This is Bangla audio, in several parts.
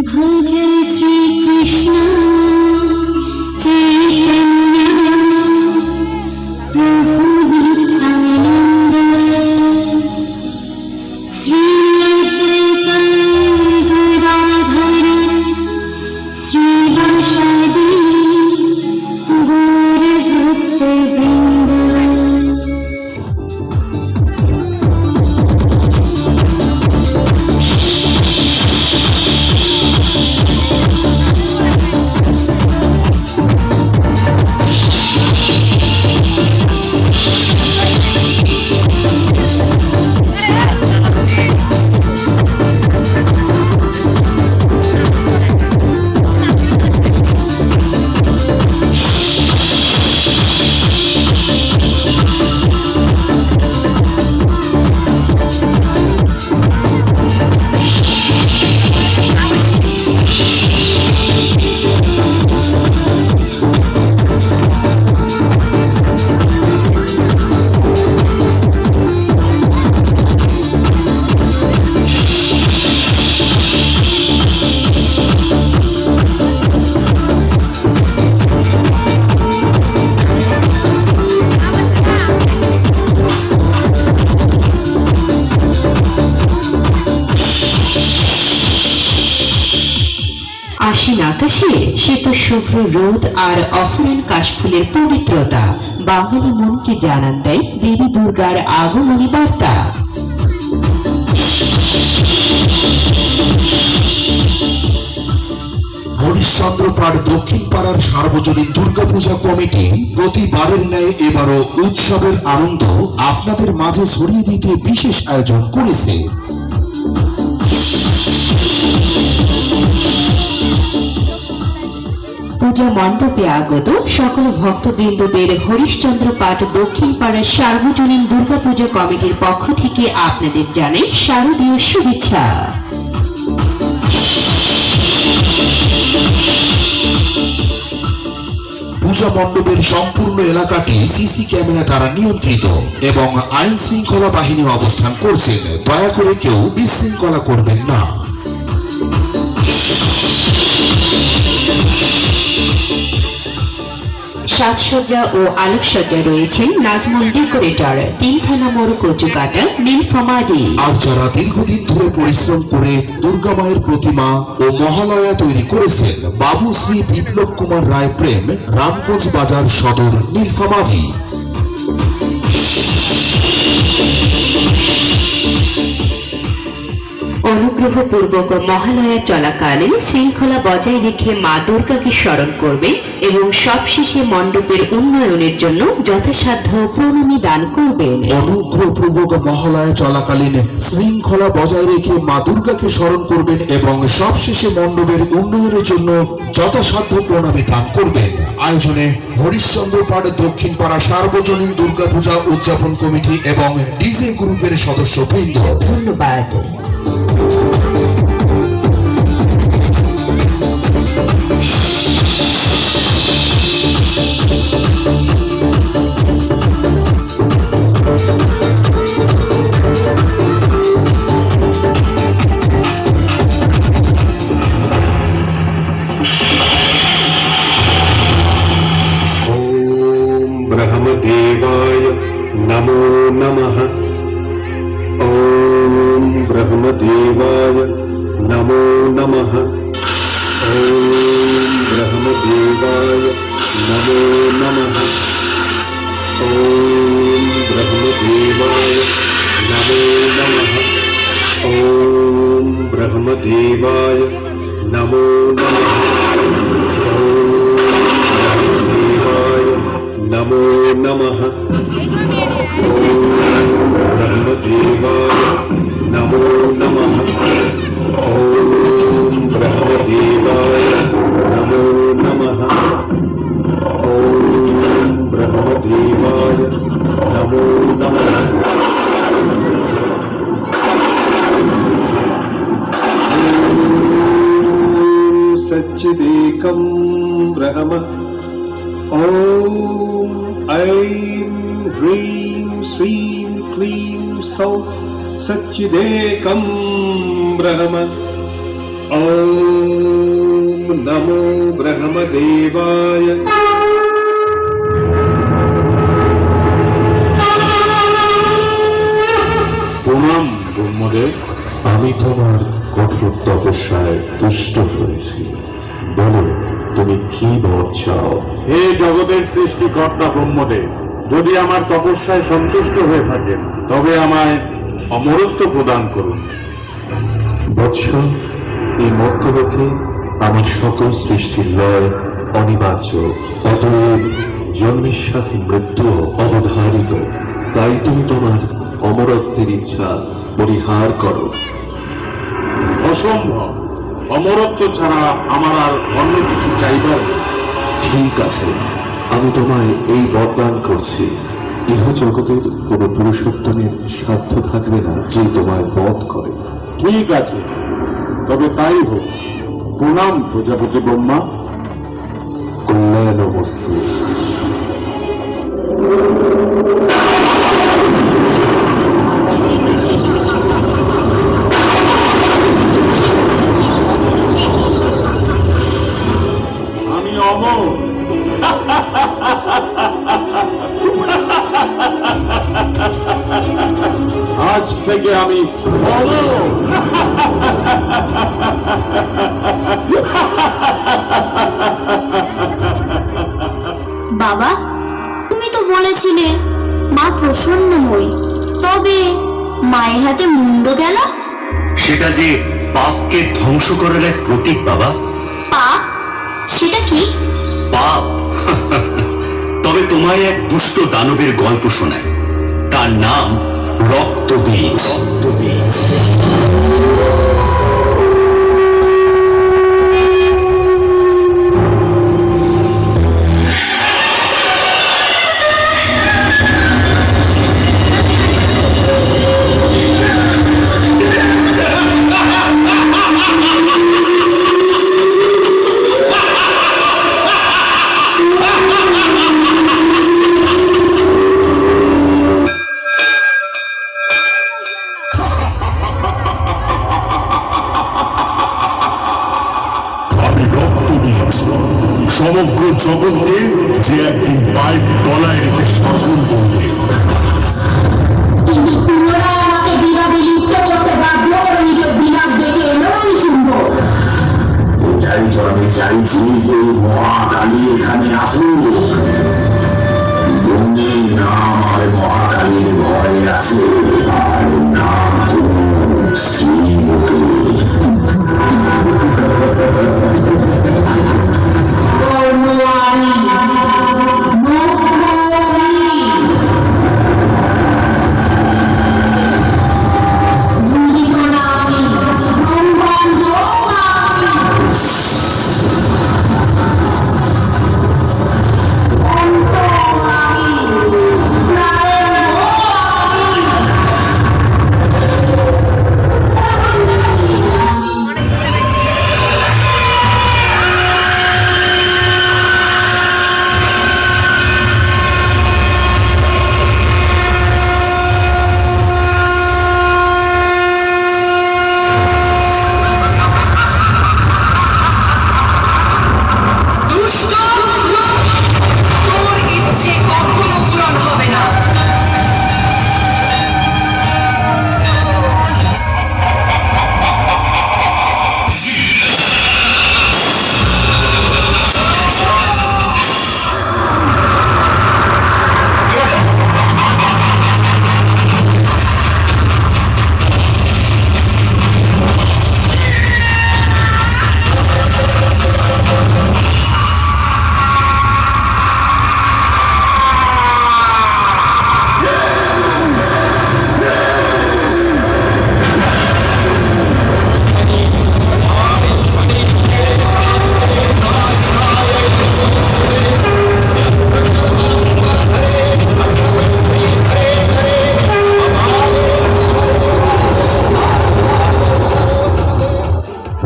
भजे श्री कृष्ण चैतन्य प्रभु नित्यानंद श्री अद्वैत गदाधर श्रीवासादि गौर भक्तवृंद। আশ্বিন আকাশে শীত শুভ্র রোদ আর অফুরান কাশফুলের পবিত্রতা বাঙালি মনকে জানান দেয় দেবী দুর্গার আগমনী বার্তা। হরিশ্চন্দ্রপাড় দক্ষিণ পাড়ার সার্বজনীন দুর্গাপূজা কমিটি প্রতিবারের ন্যায় এবারও উৎসবের আনন্দ আপনাদের মাঝে ছড়িয়ে দিতে বিশেষ আয়োজন করেছে। পূজা মণ্ডপে আগত সকল ভক্তবৃন্দদের হরিশ্চন্দ্রপাড় দক্ষিণ পাড়ার সার্বজনীন দুর্গাপূজা কমিটির পক্ষ থেকে আপনাদের জানাই শারদীয় শুভেচ্ছা। পূজা মণ্ডপের সম্পূর্ণ এলাকাটি সিসি ক্যামেরা দ্বারা নিয়ন্ত্রিত এবং আইন শৃঙ্খলা বাহিনী অবস্থান করছেন। দয়া করে কেউ বিশৃঙ্খলা করবেন না। সাজসজ্জা ও আলোকসজ্জা রয়েছেন নাজমুল ডেকোরেটর, 3 থানা মোড়, কচুকাটা, নীলফামারী। আর যারা দীর্ঘদিন ধরে পরিশ্রম করে দুর্গা মায়ের প্রতিমা ও মহালয়া তৈরি করেছেন, বাবু শ্রী বিপ্লব কুমার রায় প্রেম, রামগঞ্জ বাজার সদর, নীলফামারী। অনুগ্রহপূর্বক মহালয়া চলাকালীন শৃঙ্খলা বজায় রেখে মা দুর্গাকে স্মরণ করবে এবং সবশেষে মণ্ডপের উন্নয়নের জন্য যথাসাধ্য প্রণামী দান করবেন। অনুগ্রহপূর্বক মহালয়া চলাকালীন শৃঙ্খলা বজায় রেখে মা দুর্গাকে স্মরণ করবেন এবং সবশেষে মণ্ডপের উন্নয়নের জন্য যথাসাধ্য প্রণামী দান করবেন। আয়োজনে হরিশ্চন্দ্রপাড় দক্ষিণ পাড়া সার্বজনীন দুর্গাপূজা উদযাপন কমিটি এবং ডিজে গ্রুপের সদস্যবৃন্দ। ধন্যবাদ। ब्रह्मदेवाय नमो नमः। ओम ब्रह्मदेवाय नमो नमः। ओम ब्रह्मदेवाय नमो नमः। ओम ब्रह्मदेवाय नमो नमः। ओम ब्रह्मदेवाय नमो नमः। नमो नमः। ओम ब्रह्मदेवाय नमो नमः। ओम ब्रह्मदेवाय नमो नमः। ओम ब्रह्मदेवाय नमो नमः। सच्चिदेकं ब्रह्म। ओम ऐं ह्रीं श्रीं क्लीं सौः सच्चिदेकं ब्रह्म। ॐ नमो ब्रह्मदेवाय। প্রণাম ব্রহ্মদেব। আমি তোমার কঠোর তপস্যায় তুষ্ট হয়েছি। বলো, তুমি কি বর চাও? হে জগতের সৃষ্টিকর্তা ব্রহ্মদেব, যদি আমার তপস্যায় সন্তুষ্ট হয়ে থাকেন তবে আমায় অমরত্ব প্রদান করুন। বৎস, এই মর্তলোকে আমার সকল সৃষ্টির লয় অনিবার্য, অতএব জন্মের সাথে মৃত্যু অবধারিত। তাই তুমি তোমার অমরত্বের ইচ্ছা পরিহার করো। অসম্ভব, অমরত্ব ছাড়া আমার আর অন্য কিছু চাইবার নেই। ঠিক আছে, আমি তোমায় এই বরদান করছি। ইহ জগতের কোন পুরুষোত্তমের সাধ্য থাকবে না যে তোমায় বধ করে। ঠিক আছে, তবে তাই হোক। প্রণাম প্রজাপতি ব্রহ্মা। কল্যাণমস্তু। আমি অমর। আজ থেকে আমি অমর। বাবা, তুমি তো বলেছিলে মা প্রসন্নময়ী, তবে মায়ের হাতে মুন্ড গেল। সেটা যে পাপকে ধ্বংস করার এক প্রতীক বাবা। পাপ? সেটা কি? পাপ? তবে তোমায় এক দুষ্ট দানবের গল্প শোনায়। তার নাম রক্তবীজ। রক্তবীজ। সমগ্র জগৎকে যে একদিন পায়ের তলায় রেখে শাসন করবে। কিন্তু পুনরায় আমাকে বিবাদে লিপ্ত করতে বাধ্য করে নিজের বিনাশ ডেকে এলো নরসিংহ। ওটাই তো আমি চাইছি যে মহাকালী এখানে আসুক। মনে না আমার মহাকালীর ভয় আছে, আর না কোনো শ্রীমুখে।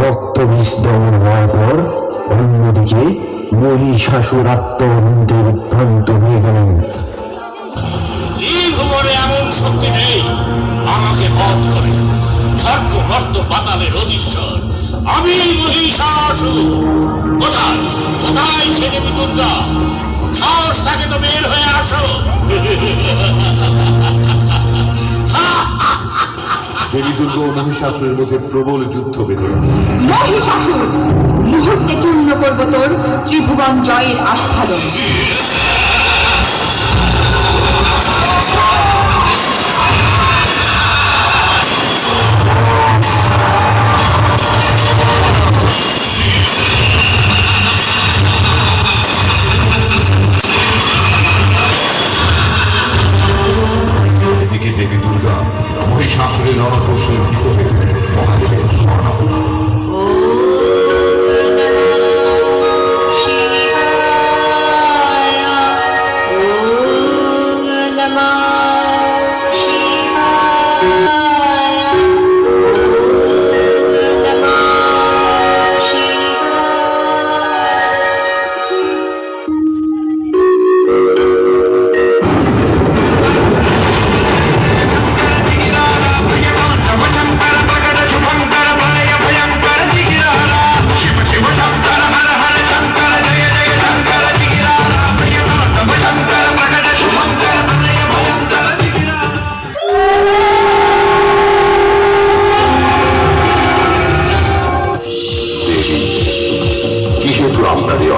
রক্তবীজ দমন হওয়ার পর অন্যদিকে মহিষাসুর আত্মনন্দের উদ্ভ্রান্ত হয়ে গেলেন। এমন শক্তি নেই আমাকে বধ করে। স্বর্গ মর্ত পাতালের অধীশ্বর আমি মহিষাসুর। কোথায় কোথায় সে দেবী দুর্গা? সাহস থাকে তো বের হয়ে আসো। দেবী দুর্গা ও মহিষাসুরের মধ্যে প্রবল যুদ্ধ বেঁধে গেল। মহিষাসুর, মুহূর্তে চূর্ণ করব তোর ত্রিভুবন জয়ের আস্ফালন। এদিকে দেবী দুর্গা মহিষাসুরের রণকৌশল ভীত হয়ে মহাদেবের শরণাপন্ন।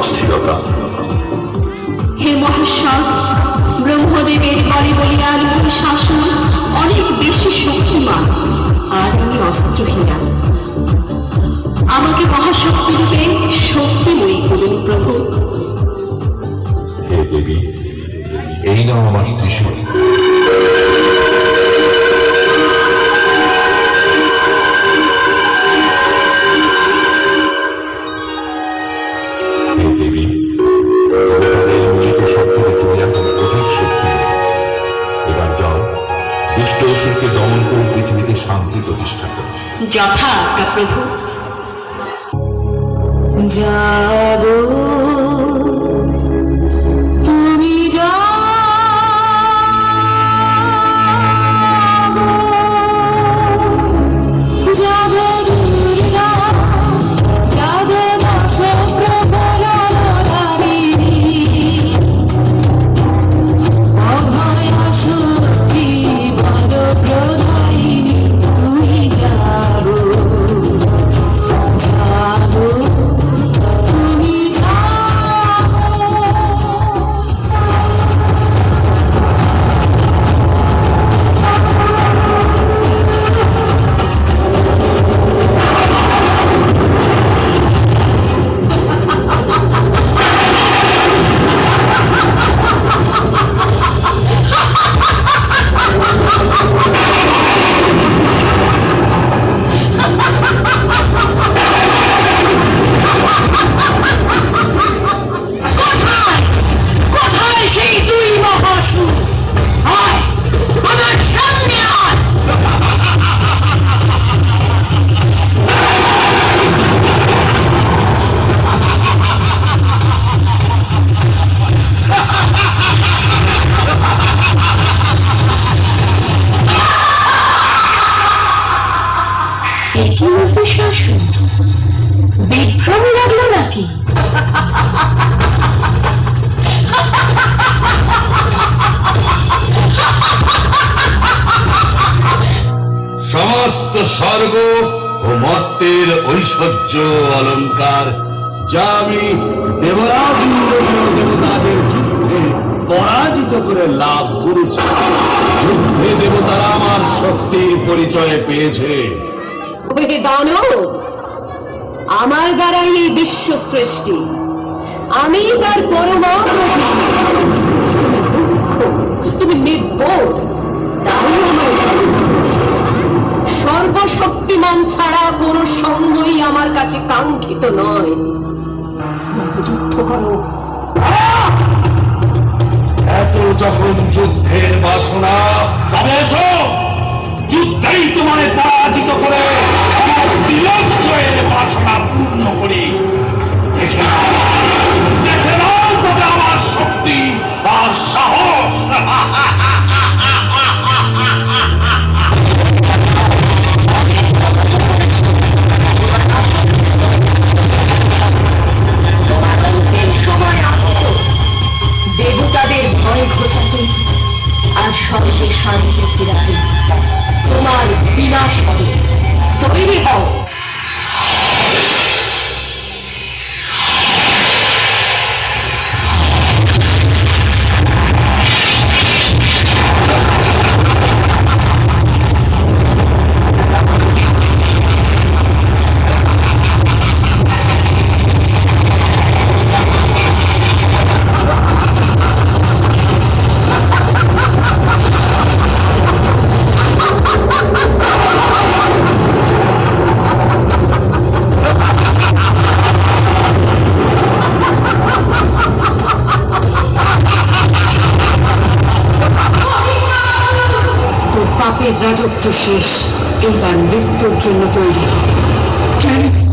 অস্থিরতা হে মহেশ্বর, ব্রহ্মদেবের বলে বলিয়ার মহিষাসুর অনেক বেশি শক্তিমান, আর আমি অস্ত্রহীনা। আমাকে মহাশক্তি রূপে শক্তিময়ী করুন প্রভু। হে দেবী, এই নাও আমার ত্রিশূল। হে দেবী, দেবতাদের মিলিত শক্তিতে তুমি এখন অধিক শক্তি। এবার যাও, দুষ্ট অসুরকে দমন করে পৃথিবীতে শান্তি প্রতিষ্ঠা করো। যথা আজ্ঞা প্রভু। জাগো তুমি, জাগো জাগো দুর্গা, জাগো মা প্রবলামিনী, অভয়া শক্তি বল প্রদায়িনী, তুমি জাগো জাগো তুমি জাগো। কোথায় সেই দুই মহাসুর? আয়, আমার সামনে আয়। একই মহিষাসুর, বিভ্রম লাগলো নাকি? সমস্ত স্বর্গ ও মর্তের ঐশ্বর্য অলঙ্কার যা আমি দেবরাজ ইন্দ্রনীয় দেবতাদের যুদ্ধে পরাজিত করে লাভ করেছি, যুদ্ধে দেবতারা আমার শক্তির পরিচয় পেয়েছে। ওহে দানব, আমার দ্বারাই এই বিশ্ব সৃষ্টি, আমি তার পরমা প্রতীক। তুমি নির্বোধ, তাই আমার ভয়। সর্বশক্তিমান ছাড়া কোন সঙ্গই আমার কাছে কাঙ্ক্ষিত নয়। নয়তো যুদ্ধ করো। এত যখন যুদ্ধের বাসনা, তবে এসো, যুদ্ধেই তোমার পরাজিত করে তিলক জয়ের বাসনা পূর্ণ করি। দেখে নাও তবে আমার শক্তি আর সাহস। ভয় ঘোচাতে আর স্বর্গে শান্তি ফিরাতে তোমার বিনাশ হবে। তৈরি হও। পাপের রাজত্ব শেষ, এইবার মৃত্যুর জন্য তৈরি। কেন